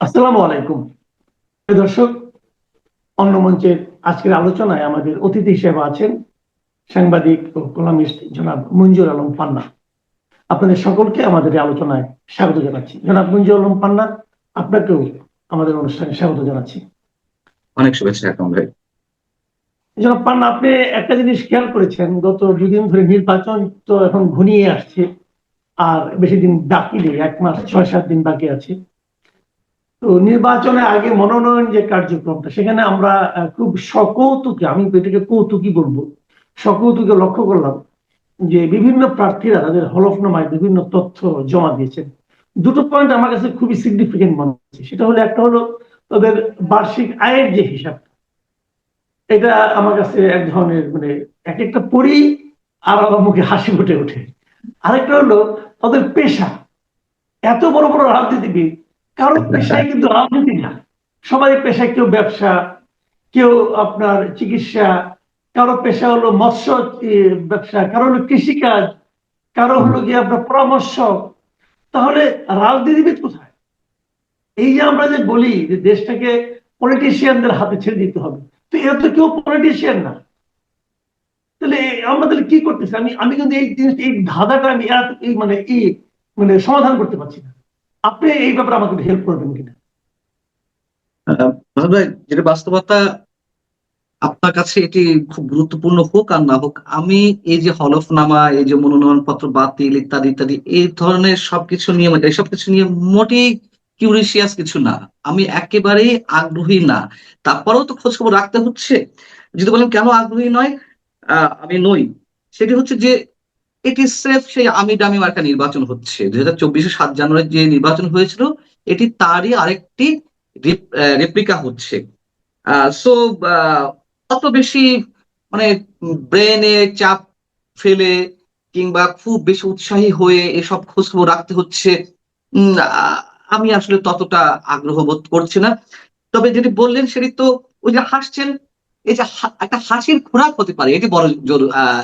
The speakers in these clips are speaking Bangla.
আসসালামু আলাইকুম দর্শক। অন্য মঞ্চের আজকের আলোচনায় আমাদের অতিথি হিসেবে আছেন সাংবাদিক ও কলামিস্ট জনাব মঞ্জুর আলম পান্না। আপনাদের সকলকে আমাদের এই আলোচনায় স্বাগত জানাচ্ছি। জনাব মঞ্জুর আলম পান্না, আপনাকেও আমাদের অনুষ্ঠানে স্বাগত জানাচ্ছি। অনেক শুভেচ্ছা একদম ভাই। জনাব পান্না, আপনি একটা জিনিস খেয়াল করেছেন, গত দুদিন ধরে নির্বাচন তো এখন ঘনিয়ে আসছে, আর বেশি দিন বাকি নেই, 1 মাস 6-7 দিন বাকি আছে। তো নির্বাচনের আগে মনোনয়ন যে কার্যক্রমটা, সেখানে আমরা খুব সকৌতুকে, আমি এটাকে কৌতুকই বলবো, সকৌতুকে লক্ষ্য করলাম যে বিভিন্ন প্রার্থীরা তাদের হলফনামায় বিভিন্ন তথ্য জমা দিয়েছেন। দুটো পয়েন্ট আমার কাছে খুবই সিগনিফিকেন্ট মনে হচ্ছে। সেটা হলো, একটা হলো তাদের বার্ষিক আয়ের যে হিসাব, এটা আমার কাছে এক ধরনের মানে এক একটা পড়েই আর আমার মুখে হাসি ফুটে ওঠে। আরেকটা হলো তাদের পেশা। এত বড় বড় রাজনীতিবিদ, কারোর পেশায় কিন্তু রাজনীতি না। সবাই পেশায়, কেউ ব্যবসা, কেউ আপনার চিকিৎসা, কারো পেশা হলো মৎস্য ব্যবসা, কারো হলো কৃষিকাজ, কারো হলো গিয়ে আপনার পরামর্শ। তাহলে রাজনীতিবিদ কোথায়? এই যে আমরা যে বলি যে দেশটাকে পলিটিশিয়ানদের হাতে ছেড়ে দিতে হবে, তো এরা তো কেউ পলিটিশিয়ান না। তাহলে আমরা তাহলে কি করতেছি? আমি আমি কিন্তু এই জিনিস, এই ধাঁধাটা আমি এই সমাধান করতে পারছি না। আপনি এই ব্যাপারে আমাকে হেল্প করবেন কিনা? মাসুদ ভাই, যেটা বাস্তবতা, আপনার কাছে এটি খুব গুরুত্বপূর্ণ হোক আর না হোক, আমি এই যে হলফনামা, এই যে মনোনয়ন পত্র বাতিল ইত্যাদি ইত্যাদি এই ধরনের সবকিছু নিয়ে, মানে এইসব কিছু নিয়ে মোটেই কিউরিশিয়াস কিছু না। আমি একেবারেই আগ্রহী না। তারপরেও তো খোঁজ খবর রাখতে হচ্ছে। যদি বলেন কেন আগ্রহী নয়, আমি নই, সেটি হচ্ছে যে এটি স্রেফ সেই আমি ডামি মার্কা নির্বাচন হচ্ছে। 2024 7 জানুয়ারি যে নির্বাচন হয়েছিল, এটি তারই আরেকটি রেপ্লিকা হচ্ছে। সো অত বেশি মানে ব্রেনে চাপ ফেলে কিংবা খুব বেশি উৎসাহী হয়ে এসব খোঁজ খবর রাখতে হচ্ছে, উম, আহ, আমি আসলে ততটা আগ্রহ বোধ করছি না। তবে যেটি বললেন সেটি তো, ওই যে হাসছেন, এই যে একটা হাসির খোরাক হতে পারে, এটি বড়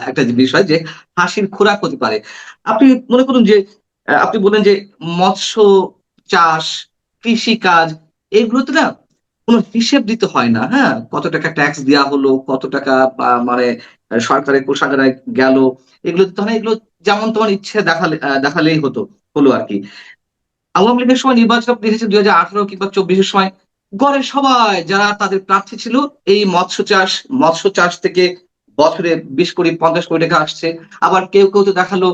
একটা যে বিষয় যে হাসির খোরাক হতে পারে। আপনি মনে করুন যে আপনি বললেন যে মৎস্য চাষ, কৃষি কাজ, এগুলোতে না কোনো হিসেব দিতে হয় না। হ্যাঁ, কত টাকা ট্যাক্স দেওয়া হলো, কত টাকা মানে সরকারের কোষাগারে গেল, এগুলো দিতে হয় না। এগুলো যেমন তোমার ইচ্ছে দেখালেই হলো আর কি। আওয়ামী লীগের সময় নির্বাচন আপনি দেখেছেন, 2018 কিংবা 24-এর সময় গড়ে সবাই যারা তাদের প্রার্থী ছিল, এই মৎস্য চাষ থেকে বছরে 20 কোটি 50 কোটি টাকা আসছে। আবার কেউ কেউ তো দেখালো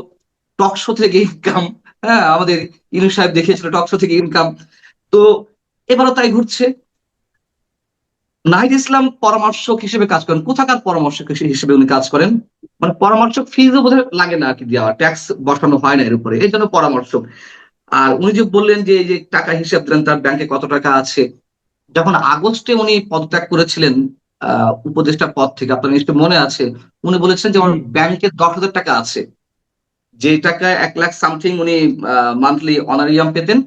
টকশো থেকে ইনকাম। হ্যাঁ, আমাদের ইনু সাহেব দেখিয়েছিল টকশো থেকে ইনকাম। তো এবারও তাই ঘুরছে। নাহিদ ইসলাম পরামর্শক হিসেবে কাজ করেন, কোথাকার পরামর্শক হিসেবে উনি কাজ করেন? মানে পরামর্শক ফিজও বোধহয় লাগে না আর কি, দেওয়া ট্যাক্স বসানো হয় না এর উপরে, এই জন্য পরামর্শক। আর উনি যে বললেন যে এই যে টাকা হিসাব দিলেন তার ব্যাংকে কত টাকা আছে, যখন আগস্টে উনি পদত্যাগ করেছিলেন উপদেষ্টা পদ থেকে, আপনার নিশ্চয়ই মনে আছে, উনি বলেছেন যে জি। আমার ব্যাংকে 10,000 টাকা আছে, যে টাকা 1 লাখ সামথিং উনি মান্থলি অনারিয়াম পেতেন।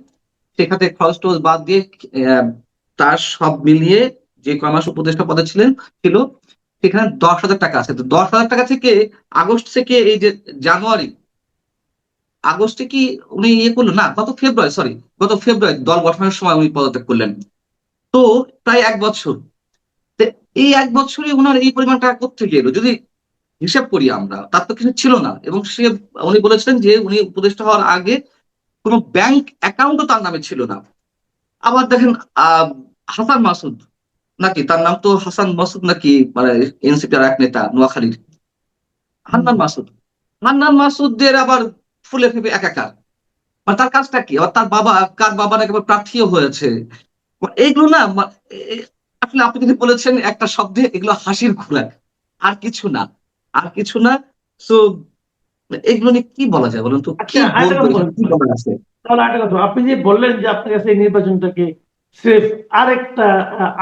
সেখানে খরচ টরচ বাদ দিয়ে আহ, তার সব মিলিয়ে যে কয় মাস উপদেষ্টা পদে ছিল, সেখানে 10,000 টাকা আছে। তো 10,000 টাকা থেকে আগস্ট থেকে এই যে জানুয়ারি, আগস্টে কি উনি ইয়ে করলো না, গত ফেব্রুয়ারি দল গঠনের সময় উনি পদত্যাগ করলেন। তো প্রায় 1 বছর। তো এই 1 বছরে ওনার এই পরিমাণ টাকা কোত্থেকে এলো যদি হিসাব করি আমরা, তার তো কিছু ছিল না। এবং উনি বলেছিলেন যে উনি উপদেষ্টা হওয়ার আগে কোনো ব্যাংক অ্যাকাউন্টও তার নামে ছিল না। আবার দেখেন, আহ হাসান মাসুদ, নাকি তার নাম তো হাসান মাসুদ নাকি, মানে এনসিপির এক নেতা নোয়াখালীর, হুম। হান্নান মাসুদ। হান্নান মাসুদদের আবার ফুলে ফেপে একাকার। মানে তার কাজটা কি? আবার তার বাবা, কার বাবা নাকি আবার প্রার্থীও হয়েছে। এইগুলো না আসলে আপনি যদি বলেছেন একটা শব্দে, এগুলো হাসির খোরাক, আর কিছু না, আর কিছু না। তো এগুলো নিয়ে কি বলা যায় বলুন তো, কি আচ্ছা, আরেকটা বলবো, কথা এসব বলেন কি তো। বলার আছে? তাহলে আরেকটা কথা, আপনি যে বললেন যে আপনার কাছে এই নির্বাচনটাকে স্রেফ আরেকটা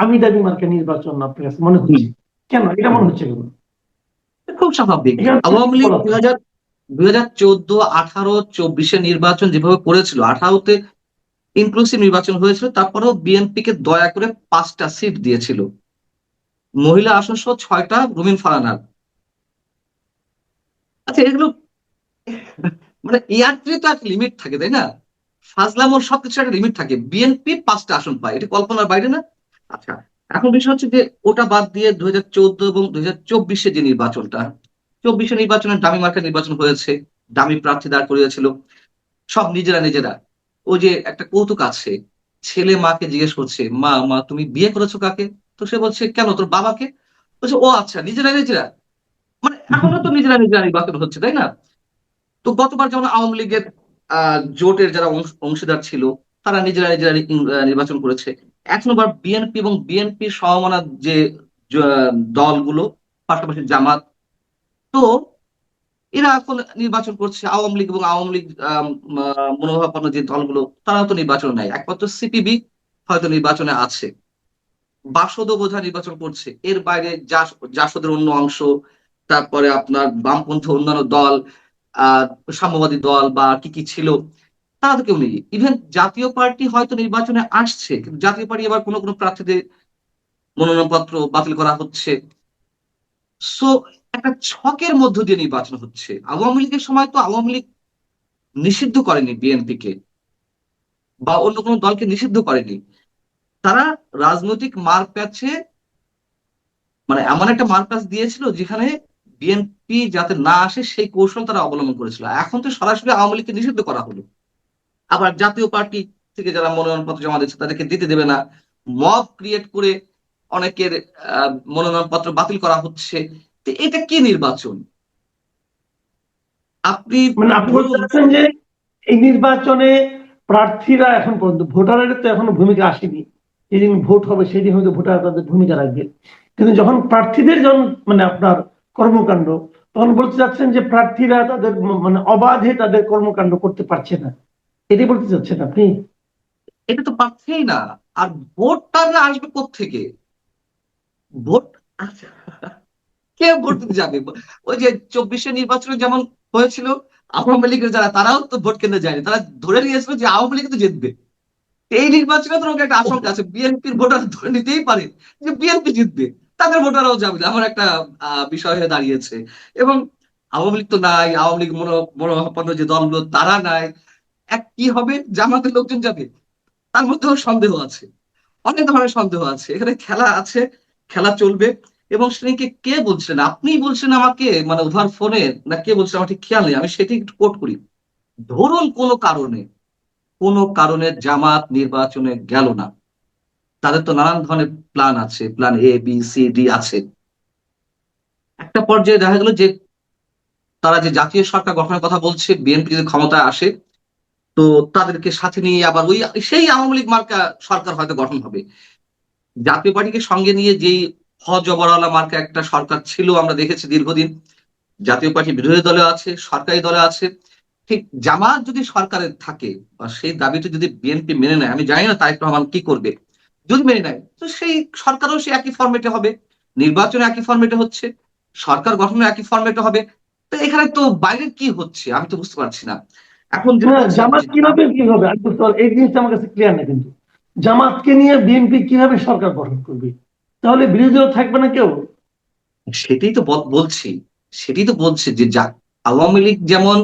আমি দাবি মার্কা নির্বাচন আপনার কাছে মনে হুম, হচ্ছে, কেন এটা হুম। মনে হচ্ছে কেন? খুব স্বাভাবিক। এখানে তো কি আওয়ামী লীগ বলা দুই থাকে? হাজার 2014, 18, 24-এর নির্বাচন যেভাবে করেছিল, 18-তে ইনক্লুসিভ নির্বাচন হয়েছিল, তারপরেও বিএনপি কে দয়া করে 5টা সিট দিয়েছিল, মহিলা আসন সহ 6টা রুমিন ফারানার। আচ্ছা, এগুলো মানে ইয়ার্কিরই তো একটা লিমিট থাকে, তাই না? ফাজলামোর সবকিছু একটা লিমিট থাকে। বিএনপি 5টা আসন পায়, এটা কল্পনার বাইরে না? আচ্ছা, এখন বিষয় হচ্ছে যে ওটা বাদ দিয়ে 2014 এবং 2024 যে নির্বাচনটা, 24 নির্বাচনে ডামি মার্কা নির্বাচন হয়েছে, ডামি প্রার্থী দাঁড় করিয়েছিল সব নিজেরা নিজেরা। ওই যে একটা কৌতুক আছে, ছেলে মাকে জিজ্ঞেস করছে, মা মা তুমি বিয়ে করেছো কাকে? তো সে বলছে কেন, তোর বাবাকে? বলছে ও আচ্ছা, নিজেরা নিজেরা। মানে এখনো তো নিজেরা নিজেরা নির্বাচন হচ্ছে, তাই না? তো গতবার যেমন আওয়ামী লীগের জোটের যারা অংশীদার ছিল, তারা নিজেরা নিজেরা নির্বাচন করেছে। এখন আবার বিএনপি এবং বিএনপি সমমনা যে দলগুলো, পাশাপাশি জামাত, তো এরা এখন নির্বাচন করছে। আওয়ামী লীগ এবং আওয়ামী লীগ মনোভাবাপন্ন যে দলগুলো, তারাও তো নির্বাচন নেয়, একমাত্র সিপিবি হয়তো নির্বাচনে আছে। বাসদও বোধহয় নির্বাচন করছে, এর বাইরে জাসদের অন্য অংশ, তারপরে আপনার বামপন্থী অন্যান্য দল, আহ সাম্যবাদী দল বা কি কি ছিল, তারা তো কেউ নেই। ইভেন জাতীয় পার্টি হয়তো নির্বাচনে আসছে, কিন্তু জাতীয় পার্টি আবার কোনো কোনো প্রার্থীদের মনোনয়নপত্র বাতিল করা হচ্ছে। সো একটা ছকের মধ্য দিয়ে নির্বাচন হচ্ছে। আওয়ামী লীগের সময় তো আওয়ামী লীগ নিষিদ্ধ করেনি বিএনপি কে বা অন্য কোনো দলকে নিষিদ্ধ করেনি। তারা রাজনৈতিক মারপ্যাচে, মানে এমন একটা মার্কাস দিয়েছিল যেখানে বিএনপি যাতে না আসে সেই কৌশল তারা অবলম্বন করেছিল। এখন তো সরাসরি আওয়ামী লীগকে নিষিদ্ধ করা হলো, আবার জাতীয় পার্টি থেকে যারা মনোনয়নপত্র জমা দিচ্ছে তাদেরকে দিতে দেবে না, মব ক্রিয়েট করে অনেকের মনোনয়নপত্র বাতিল করা হচ্ছে। তো এটা কি নির্বাচন? আপনি মানে আপনি বলতে ধরুন, চাচ্ছেন যে এই নির্বাচনে প্রার্থীরা এখন পর্যন্ত, ভোটারের তো এখনো ভূমিকা আসেনি। যেদিন ভোট হবে সেদিন হয়তো ভোটার তাদের ভূমিকা রাখবে, কিন্তু যখন প্রার্থীদের যখন মানে আপনার কর্মকাণ্ড, তখন বলতে চাচ্ছেন যে প্রার্থীরা তাদের মানে অবাধে তাদের কর্মকাণ্ড করতে পারছে না, এটাই বলতে চাচ্ছেন আপনি? এটা তো পাচ্ছেই না। আর ভোটটা না আসবে কোত্থেকে? ভোট, আচ্ছা, কে ভোট দিতে যাবে? ওই যে 24 নির্বাচনে যেমন হয়েছিল, আওয়ামী লীগের যারা, তারাও তো ভোট কেন্দ্রে যায়নি, তারা ধরে নিয়েছিল যে আওয়ামী লীগ তো জিতবে। এই নির্বাচনে তো একটা আশঙ্কা আছে, বিএনপির ভোটার ধরে নিতেই পারে যে বিএনপি জিতবে, তাদের ভোটাররাও যাবে না, আমার একটা বিষয় হয়ে দাঁড়িয়েছে। এবং আওয়ামী লীগ তো নাই, আওয়ামী লীগ মনোভাবাপন্ন যে দলগুলো তারা নাই, এক কি হবে, জামাতের লোকজন যাবে, তার মধ্যেও সন্দেহ আছে, অনেক ধরনের সন্দেহ আছে, এখানে খেলা আছে, খেলা চলবে। এবং সেদিনকে কে বলছিলেন, আপনি বলছেন আমাকে, মানে ওভার ফোনে, না কে বলছেন আমার ঠিক খেয়াল নেই, আমি সেটি একটু কোট করি। ধরুন কোনো কারণে জামাত নির্বাচনে গেল না, তাদের তো নানান ধরনের প্ল্যান আছে, plan A B C D আছে। একটা পর্যায়ে দেখা গেল যে তারা যে জাতীয় সরকার গঠনের কথা বলছে, বিএনপি যদি ক্ষমতায় আসে, তো তাদেরকে সাথে নিয়ে আবার ওই সেই আওয়ামী লীগ মার্কা সরকার হয়তো গঠন হবে। জাতীয় পার্টিকে সঙ্গে নিয়ে যেই জবরওয়ালা মার্কা একটা সরকার ছিল আমরা দেখেছি দীর্ঘদিন, জাতীয় পার্টি বিরোধী দলে আছে, সরকারি দলে আছে। ঠিক জামাত যদি সরকারে থাকে বা সেই দাবিটা যদি বিএনপি মেনে নেয়, আমি জানি না তারেক রহমান কি করবে, যদি মেনে নেয় তো সেই সরকারও সে একই ফরম্যাটে হবে, নির্বাচন একই ফরম্যাটে হচ্ছে, সরকার গঠন একই ফরম্যাটে হবে। তো এখানে তো বাইরের কি হচ্ছে আমি তো বুঝতে পারছি না। এখন যেটা হ্যাঁ, বলছিলাম জামাত যে কিভাবে কি হবে আমি বুঝতে পারলাম। এই জিনিসটা আমার কাছে ক্লিয়ার না কিন্তু, জামাতকে নিয়ে বিএনপি কিভাবে সরকার গঠন করবে? তাহলে বিরোধী দল থাকবে না কেউ? সেটাই তো বলছি, সেটাই তো বলছি যে আওয়ামী লীগ যেমন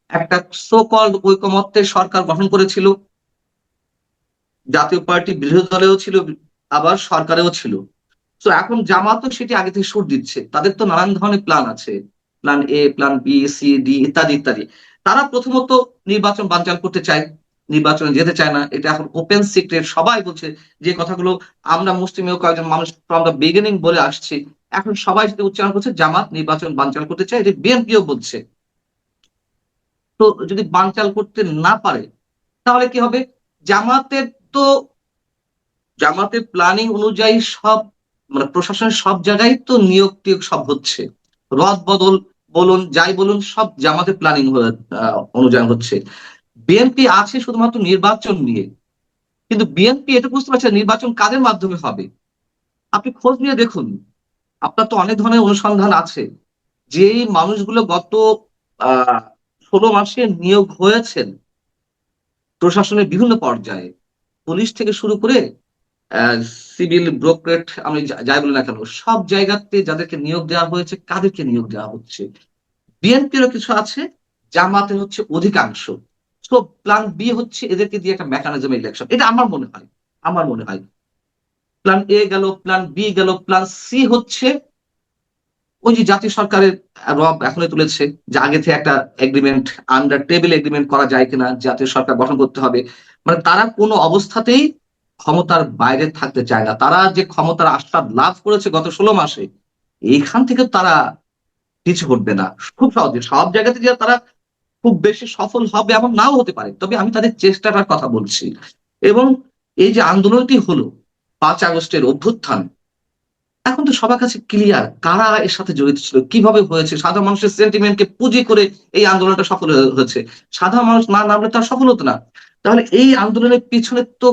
একটা সো কল্ড ঐকমত্যের সরকার গঠন করেছিল, জাতীয় পার্টি বিরোধী দলেও ছিল, আবার সরকারেও ছিল। তো এখন জামাতও সেটি আগে থেকে সুর দিচ্ছে, তাদের তো নানান ধরনের প্ল্যান আছে, plan A plan B C D ইত্যাদি ইত্যাদি। তারা প্রথমত নির্বাচন বানচাল করতে চায়, নির্বাচনে যেতে চায় না, এটা এখন ওপেন সিক্রেট, সবাই বলছে যে কথাগুলো। আমরা মুসলিমেও কয়েকজন মানুষ ফ্রম দ্য বিগিনিং বলে আসছি, এখন সবাই সেটা উচ্চারণ করছে, জামাত নির্বাচন বানচাল করতে চায়, এটা বিএনপিও বলছে। তো যদি বানচাল করতে না পারে তাহলে কি হবে? জামাতের তো, জামাতের প্ল্যানিং অনুযায়ী সব, মানে প্রশাসনের সব জায়গায় তো নিয়োগ টিয়োগ সব হচ্ছে, রদ বদল বলুন যাই বলুন সব জামাতের প্ল্যানিং অনুযায়ী হচ্ছে। বিএনপি আছে শুধুমাত্র নির্বাচন নিয়ে, কিন্তু বিএনপি এটা বুঝতে পারছে না নির্বাচন কাদের মাধ্যমে হবে। আপনি খোঁজ নিয়ে দেখুন, আপনার তো অনেক ধরনের অনুসন্ধান আছে, যেই মানুষগুলো গত 16 মাসে নিয়োগ হয়েছেন প্রশাসনের বিভিন্ন পর্যায়ে, পুলিশ থেকে শুরু করে সিভিল ব্রোকারেট, আমি যাই বলি না কেন, সব জায়গাতে যাদেরকে নিয়োগ দেওয়া হয়েছে, কাদেরকে নিয়োগ দেওয়া হচ্ছে? বিএনপিরও কিছু আছে, জামাতের হচ্ছে অধিকাংশ। তো প্ল্যান বি হচ্ছে এদেরকে দিয়ে একটা মেকানিজম ইলেকশন, এটা আমার মনে হয় প্ল্যান এ গেল, প্ল্যান বি গেল, প্ল্যান সি হচ্ছে ওই যে জাতীয় সরকারের রব এখনই তুলেছে যে আগে থেকে একটা এগ্রিমেন্ট, আন্ডার টেবিল এগ্রিমেন্ট করা যায় কিনা, জাতীয় সরকার গঠন করতে হবে। মানে তারা কোনো অবস্থাতেই ক্ষমতার বাইরে থাকতে চায় না। তারা যে ক্ষমতার আস্বাদ লাভ করেছে গত 16 মাসে, এইখান থেকে তারা পিছু হটবে না খুব সহজে। সব জায়গাতে যে তারা খুব বেশি সফল হবে এমন নাও হতে পারে, তবে আমি তাদের চেষ্টাটার কথা বলছি। এবং এই যে আন্দোলনটি হলো 5 আগস্টের অভ্যুত্থান, এখন তো সবার কাছে ক্লিয়ার কারা এর সাথে জড়িত ছিল, কিভাবে হয়েছে। সাধারণ মানুষের সেন্টিমেন্টকে পুঁজি করে এই আন্দোলনটা সফল হয়েছে। সাধারণ মানুষ না নামলে তার সফল হতো না। তাহলে এই আন্দোলনের পিছনে তো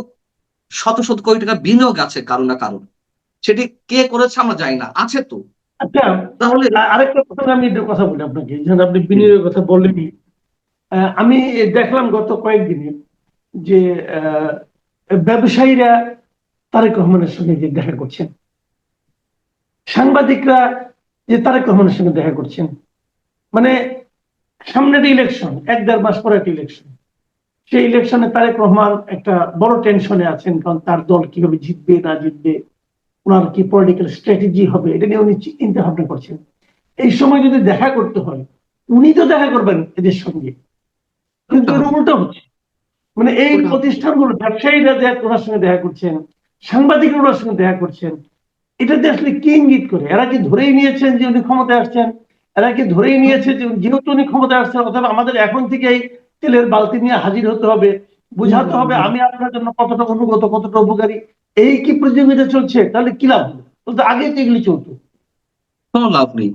শত শত কোটি টাকা বিনিয়োগ আছে কারো না কারণ, সেটি কে করেছে আমরা জানি না, আছে তো। আচ্ছা, তাহলে আরেকটা প্রসঙ্গে আমি একটু কথা বলি আপনাকে, যেন আপনি হুম, বিনিয়োগের কথা বললেনই। আমি দেখলাম গত কয়েকদিনে যে ব্যবসায়ীরা তারেক রহমানের সঙ্গে যে দেখা করছেন, সাংবাদিকরা যে তারেক রহমানের সঙ্গে দেখা করছেন, মানে সামনে একটা ইলেকশন, 1-1.5 মাস পরে একটা ইলেকশন, সেই ইলেকশনে তারেক রহমান একটা বড় টেনশনে আছেন, কারণ তার দল কিভাবে জিতবে না জিতবে, ওনার কি পলিটিক্যাল স্ট্র্যাটেজি হবে, এটা নিয়ে উনি চিন্তা ভাবনা করছেন। এই সময় যদি দেখা করতে হয়, উনি তো দেখা করবেন এদের সঙ্গে, কিন্তু করতে এর হবে, উল্টো হচ্ছে। মানে এই করতে হবে। প্রতিষ্ঠানগুলো, ব্যবসায়ীরা ওনার সঙ্গে দেখা করছেন, সাংবাদিকরা ওনার সঙ্গে দেখা করছেন, এটাতে আসলে কি ইঙ্গিত করে? এরা কি ধরেই নিয়েছেন যে উনি ক্ষমতায় আসছেন? এরা কি ধরেই নিয়েছে যে যেহেতু উনি ক্ষমতায় আসছেন, অথবা আমাদের এখন থেকেই তেলের বালতি নিয়ে হাজির হতে হবে, বুঝাতে হবে আমি আপনার জন্য কতটা অনুগত, কতটা উপকারী? এই কি প্রতিযোগিতা চলছে? তাহলে কি লাভ হলো? তো আগে তো এগুলি চলতো। কোনো লাভ নেই,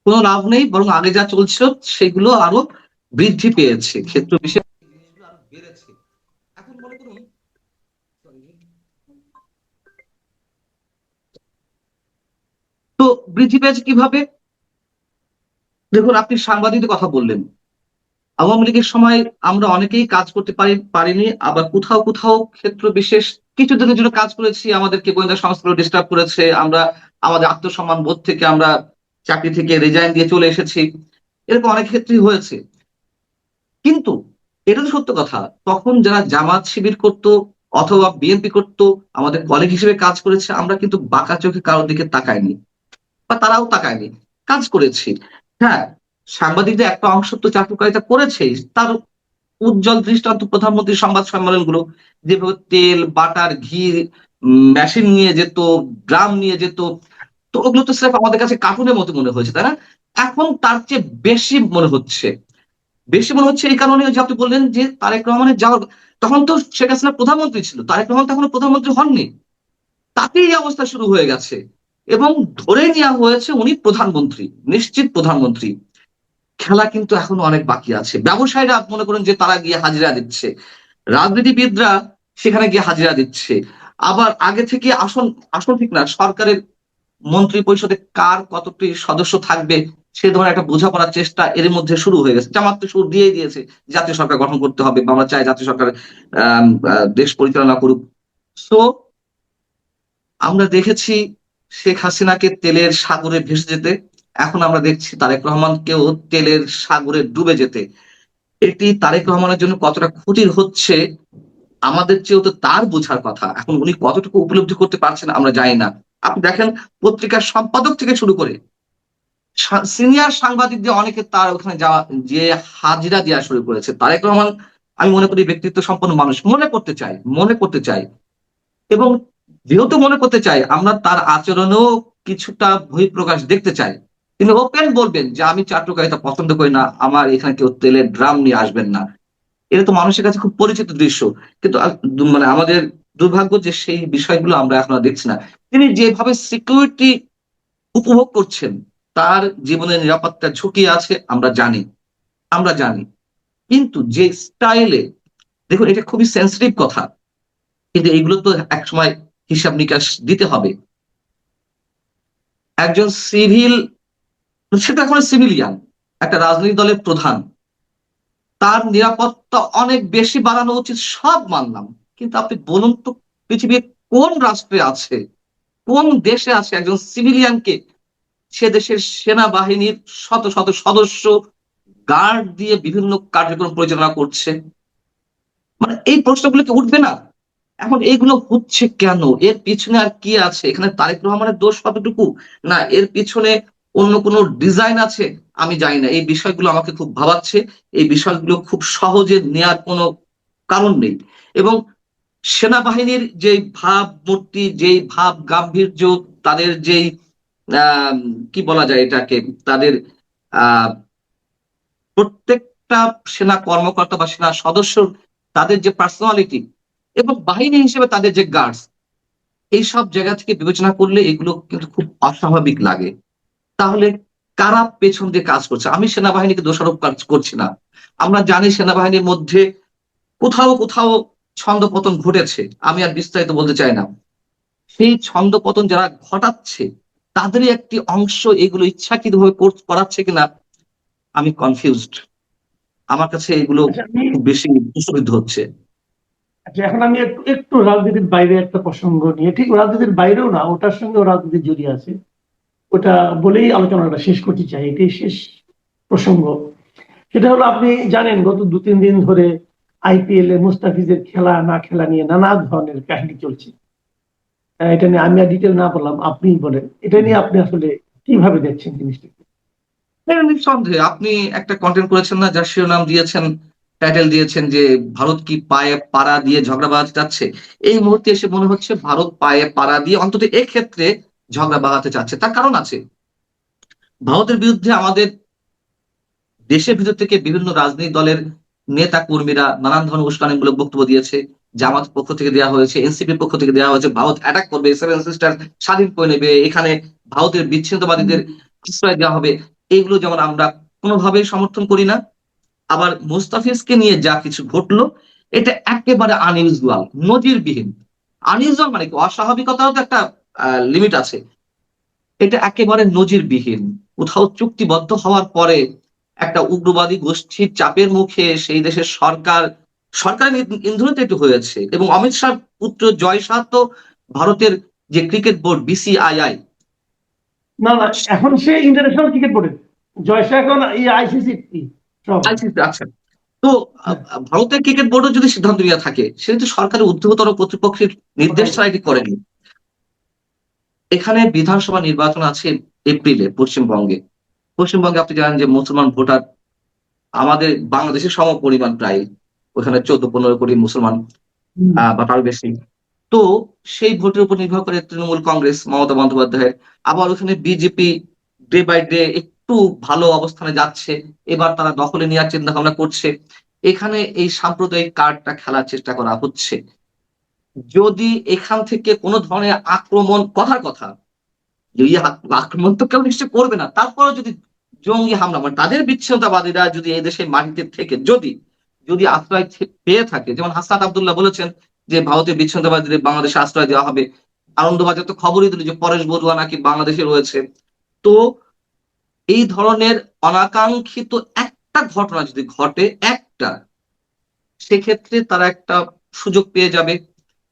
কোনো লাভ নেই, বরং আগে যা চলছিল সেগুলো আরো বৃদ্ধি পেয়েছে, ক্ষেত্র বিশেষ আরো বেড়েছে। এখন মনে করুন, তো বৃদ্ধি পেয়েছে কিভাবে? দেখুন, আপনি সাংবাদিকদের কথা বললেন। আওয়ামী লীগের সময় আমরা অনেকেই কাজ করতে পারিনি, আবার কোথাও কোথাও ক্ষেত্র বিশেষ কিছু দিনের জন্য কাজ করেছি, আমাদেরকে গোয়েন্দা সংস্থাগুলো ডিস্টার্ব করেছে, আমরা আমাদের আত্মসম্মান বোধ থেকে আমরা চাকরি থেকে রিজাইন দিয়ে চলে এসেছি, এরকম অনেক ক্ষেত্রেই হয়েছে। কিন্তু এটা তো সত্য কথা, তখন যারা জামাত শিবির করত অথবা বিএনপি করত, আমাদের কলিগ হিসেবে কাজ করেছে, আমরা কিন্তু বাঁকা চোখে কারোর দিকে তাকাইনি, বা তারাও তাকায়নি, কাজ করেছি। হ্যাঁ, সাংবাদিকদের একটা অংশ তো চাকরিকারিতা করেছেই, তার উজ্জ্বল দৃষ্টান্ত প্রধানমন্ত্রীর সংবাদ সম্মেলন গুলো, যেভাবে তেল বাটার ঘি মেশিন নিয়ে যেত, ড্রাম নিয়ে যেত। তো ওগুলো তো স্রেফ আমাদের কাছে কার্টুনের মতো মনে হয়েছে, তাই না? এখন তার চেয়ে বেশি মনে হচ্ছে। বেশি মনে হচ্ছে এই কারণে যে আপনি বললেন যে তারেক রহমানের যাওয়ার, তখন তো শেখ হাসিনা প্রধানমন্ত্রী ছিল, তারেক রহমান তো এখনো প্রধানমন্ত্রী হননি, তাতেই এই অবস্থা শুরু হয়ে গেছে। এবং ধরে নেওয়া হয়েছে উনি প্রধানমন্ত্রী, নিশ্চিত প্রধানমন্ত্রী। খেলা কিন্তু এখনো অনেক বাকি আছে। ব্যবসায়ীরা মনে করেন যে তারা গিয়ে হাজিরা দিচ্ছে, রাজনীতিবিদরা সেখানে গিয়ে হাজিরা দিচ্ছে। আবার আগে থেকে আসন, আসন ঠিক না, সরকারের মন্ত্রী পরিষদে কার কতটি সদস্য থাকবে সে ধরনের একটা বোঝাপড়ার চেষ্টা এর মধ্যে শুরু হয়ে গেছে। জামাত তো শুরু দিয়েই দিয়েছে, জাতীয় সরকার গঠন করতে হবে, বা আমরা চাই জাতীয় সরকার দেশ পরিচালনা করুক। সো আমরা দেখেছি শেখ হাসিনাকে তেলের সাগরে ভেসে যেতে, এখন আমরা দেখছি তারেক রহমানকেও তেলের সাগরে ডুবে যেতে। এটি তারেক রহমানের জন্য কতটা ক্ষতির হচ্ছে আমাদের চেয়েও তো তার বোঝার কথা। এখন উনি কতটুকু উপলব্ধি করতে পারছেন আমরা জানি না। আপনি দেখেন, পত্রিকার সম্পাদক থেকে শুরু করে সিনিয়র সাংবাদিকদের অনেকে তার ওখানে যাওয়া, যে হাজিরা দেওয়া শুরু করেছে। তারেক রহমান, আমি মনে করি ব্যক্তিত্ব সম্পন্ন মানুষ, মনে করতে চাই এবং যেহেতু মনে করতে চাই, আমরা তার আচরণেও কিছুটা বহিঃপ্রকাশ দেখতে চাই। তিনি ওপেন বলবেন যে আমি চাটুকারিতা পছন্দ করি না, আমার এখানে কেউ তেলের ড্রাম নিয়ে আসবেন না। এটা তো মানুষের কাছে খুব পরিচিত দৃশ্য। কিন্তু মানে আমাদের দুর্ভাগ্য যে সেই বিষয়গুলো আমরা এখন আর দেখছি না। তিনি যেভাবে সিকিউরিটি উপভোগ করছেন, তার জীবনের নিরাপত্তার ঝুঁকি আছে, আমরা জানি। কিন্তু যে স্টাইলে, দেখুন এটা খুবই সেন্সিটিভ কথা, কিন্তু এগুলো তো একসময় হিসাব নিকাশ দিতে হবে। একজন সিভিল, সেটা এখন সিভিলিয়ান, একটা রাজনৈতিক দলের প্রধান, তার নিরাপত্তা অনেক বেশি বাড়ানো উচিত, সব মানলাম। কিন্তু আপনি বলুন তো, পৃথিবীর কোন রাষ্ট্রে আছে, কোন দেশে আছে একজন সিভিলিয়ানকে সে দেশের সেনাবাহিনীর শত শত সদস্য গার্ড দিয়ে বিভিন্ন কার্যক্রম পরিচালনা করছে? মানে এই প্রশ্নগুলো কি উঠবে না? এখন এইগুলো হচ্ছে কেন? এর পিছনে আর কি আছে? এখানে তারেক রহমানের দোষ কতটুকু? না এর পিছনে অন্য কোনো ডিজাইন আছে? আমি জানি না। এই বিষয়গুলো আমাকে খুব ভাবাচ্ছে। এই বিষয়গুলো খুব সহজে নেয়ার কোনো কারণ নেই। এবং সেনাবাহিনীর যেই ভাবমূর্তি, যেই ভাব গাম্ভীর্য, তাদের যেই আম কি বলা যায় এটাকে? তাদের আ প্রত্যেকটা সেনা কর্মকর্তা বা সেনা সদস্য তাদের যে পার্সোনালিটি এবং বাহিনী হিসেবে তাদের যে গার্ডস, এইসব জায়গা থেকে বিবেচনা করলে এগুলো কিন্তু খুব অস্বাভাবিক লাগে। তাহলে কারা পেছন দিয়ে কাজ করছে? আমি সেনাবাহিনীকে দোষারোপ করছি না। আমরা জানি সেনাবাহিনীর মধ্যে কোথাও ছন্দপতন ঘটেছে। আমি আর বিস্তারিত বলতে চাই না। সেই ছন্দপতন যারা ঘটাচ্ছে তাদেরই একটি অংশ এগুলো ইচ্ছাকৃতভাবে করাচ্ছে কিনা আমি কনফিউজড। আমার কাছে এগুলো আচ্ছা আমি খুব বেশি প্রশ্নবিদ্ধ হচ্ছে। আচ্ছা এখন আমি একটু একটু রাজনীতির বাইরে একটা প্রসঙ্গ নিয়ে, ঠিক রাজনীতির বাইরেও না, ওটার সঙ্গেও রাজনীতি জড়িয়ে আছে, ওটা বলেই আলোচনাটা শেষ করতে চাই, এটাই শেষ প্রসঙ্গ। সেটা হলো, আপনি জানেন গত 2-3 দিন ধরে আইপিএল এ মুস্তাফিজের খেলা না খেলা নিয়ে নানা ধরনের কাহিনী চলছে। এটা নিয়ে আমি আর ডিটেল না বললাম, আপনিই বলেন এটা নিয়ে আপনি আসলে কিভাবে দেখছেন জিনিসটাকে? হ্যাঁ, নিঃসন্দেহে আপনি একটা কন্টেন্ট করেছেন না, যার শিরোনাম দিয়েছেন, টাইটেল দিয়েছেন যে ভারত কি পায়ে পাড়া দিয়ে ঝগড়া বাঁধাতে চাচ্ছে? এই মুহূর্তে এসে মনে হচ্ছে ভারত পায়ে পাড়া দিয়ে অন্তত এক্ষেত্রে ঝগড়া বাঁধাতে চাচ্ছে। তার কারণ আছে। ভারতের বিরুদ্ধে আমাদের দেশের ভিতর থেকে বিভিন্ন রাজনৈতিক দলের নেতা কর্মীরা নানান ধরনের উস্কানিমূলক বক্তব্য দিয়েছে। জামাত পক্ষ থেকে দেওয়া হয়েছে, এনসিপির পক্ষ থেকে দেওয়া হয়েছে, ভারত অ্যাটাক করবে, সেভেন সিস্টার স্বাধীন করে নেবে, এখানে ভারতের বিচ্ছিন্নতাবাদীদের আশ্রয় দেওয়া হবে। এইগুলো যেমন আমরা কোনোভাবেই সমর্থন করি না। আবার মুস্তাফিজকে নিয়ে যা কিছু ঘটলো এটা একেবারে আনইউজুয়াল, নজিরবিহীন। আনইউজুয়াল মানে কি? অস্বাভাবিকতারও তো একটা লিমিট আছে। এটা একেবারে নজিরবিহীন। কোথাও চুক্তিবদ্ধ হওয়ার পরে একটা উগ্রবাদী গোষ্ঠীর চাপের মুখে সেই দেশের সরকারের ইন্ধনে একটু হয়েছে। এবং অমিত শাহ পুত্র জয় শাহ তো ভারতের যে ক্রিকেট বোর্ড বিসিআইআই, না না, এখন সে ইন্টারন্যাশনাল ক্রিকেট বোর্ডে, জয়সা এখন আইসিসি সভাপতি। আইসিসি আচ্ছা। তো হ্যাঁ, ভারতের ক্রিকেট বোর্ডও যদি সিদ্ধান্ত নিয়ে থাকে সেটা তো সরকারের ঊর্ধ্বতর কর্তৃপক্ষের নির্দেশ ওটাই। ছাড়া এটি করেনি। এখানে বিধানসভা নির্বাচন আছে এপ্রিলে পশ্চিমবঙ্গে। পশ্চিমবঙ্গে আপনি জানেন যে মুসলমান ভোটার আমাদের বাংলাদেশের সম পরিমাণ প্রায়, ওখানে 14-15 কোটি মুসলমান হুম, বা তারও বেশি। তো সেই ভোটের উপর নির্ভর করে তৃণমূল কংগ্রেস মমতা বন্দ্যোপাধ্যায়ের, আবার ওখানে বিজেপি ডে বাই ডে একটু ভালো অবস্থানে যাচ্ছে। এবার তারা দখলে নেওয়ার চিন্তা ভাবনা করছে। এখানে এই সাম্প্রদায়িক কার্ডটা খেলার চেষ্টা করা হচ্ছে। যদি এখান থেকে কোনো ধরনের আক্রমণ, কথার কথা, এই আক্রমণ তো কেউ নিশ্চয় করবে না, তারপরেও যদি জঙ্গি হামলা মানে তাদের বিচ্ছিন্নতাবাদীরা যদি এই দেশের মাটিতে থেকে যদি যদি আশ্রয় পেয়ে থাকে, যেমন হাসনাত আব্দুল্লাহ বলেছেন যে ভারতের বিচ্ছিন্নতাবাদীদের বাংলাদেশে আশ্রয় দেওয়া হবে। আনন্দবাজার তো খবরই দিল যে পরেশ বড়ুয়া নাকি বাংলাদেশে রয়েছে। তো এই ধরনের অনাকাঙ্ক্ষিত একটা ঘটনা যদি ঘটে, একটা, সেক্ষেত্রে তারা একটা সুযোগ পেয়ে যাবে।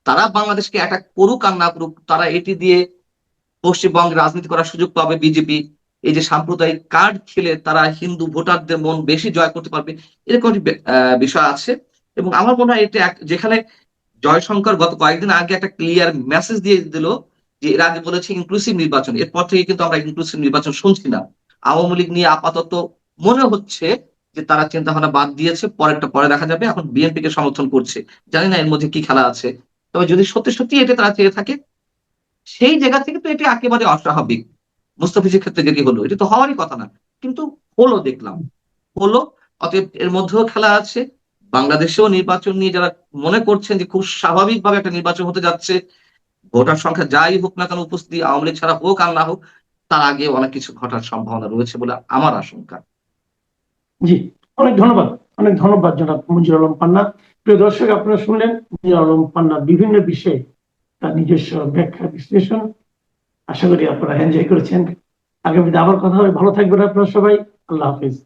তারা বাংলাদেশকে অ্যাটাক করুক আর না করুক, তারা এটি দিয়ে পশ্চিমবঙ্গে রাজনীতি করার সুযোগ পাবে বিজেপি। এই যে সাম্প্রদায়িক কার্ড খেলে তারা হিন্দু ভোটারদের মন বেশি জয় করতে পারবে, এরকম একটি বিষয় আছে। এবং আমার মনে হয় এটা যেখানে জয়শঙ্কর গত কয়েকদিন আগে একটা ক্লিয়ার মেসেজ দিয়ে দিল যে এর আগে বলেছে ইনক্লুসিভ নির্বাচন, এরপর থেকে কিন্তু আমরা ইনক্লুসিভ নির্বাচন শুনছি না। আওয়ামী লীগ নিয়ে আপাতত মনে হচ্ছে যে তারা চিন্তা ভাবনা বাদ দিয়েছে, পরেরটা পরে দেখা যাবে। এখন বিএনপি কে সমর্থন করছে, জানি না এর মধ্যে কি খেলা আছে। তবে যদি সত্যি সত্যি এটা তারা চেয়ে থাকে, সেই জায়গা থেকে তো এটা একেবারে অস্বাভাবিক। মুস্তাফিজের ক্ষেত্রে যেটি হলো এটা তো হওয়ারই কথা না, কিন্তু হলো, দেখলাম হলো। অতএব এর মধ্যেও খেলা আছে। বাংলাদেশেও নির্বাচন নিয়ে যারা মনে করছেন যে খুব স্বাভাবিকভাবে একটা নির্বাচন হতে যাচ্ছে, ভোটার সংখ্যা যাই হোক না কেন, উপস্থিতি আওয়ামী লীগ ছাড়া হোক আর না হোক, তার আগে অনেক কিছু ঘটার সম্ভাবনা রয়েছে বলে আমার আশঙ্কা। জি, অনেক ধন্যবাদ। অনেক ধন্যবাদ জনাব মঞ্জুর আলম পান্না। প্রিয় দর্শক, আপনারা শুনলেন মঞ্জুর আলম পান্না বিভিন্ন বিষয়ে তার নিজস্ব ব্যাখ্যা বিশ্লেষণ। আশা করি আপনারা এনজয় করেছেন। আগামীতে আবার কথা হবে। ভালো থাকবেন আপনারা সবাই। আল্লাহ হাফিজ।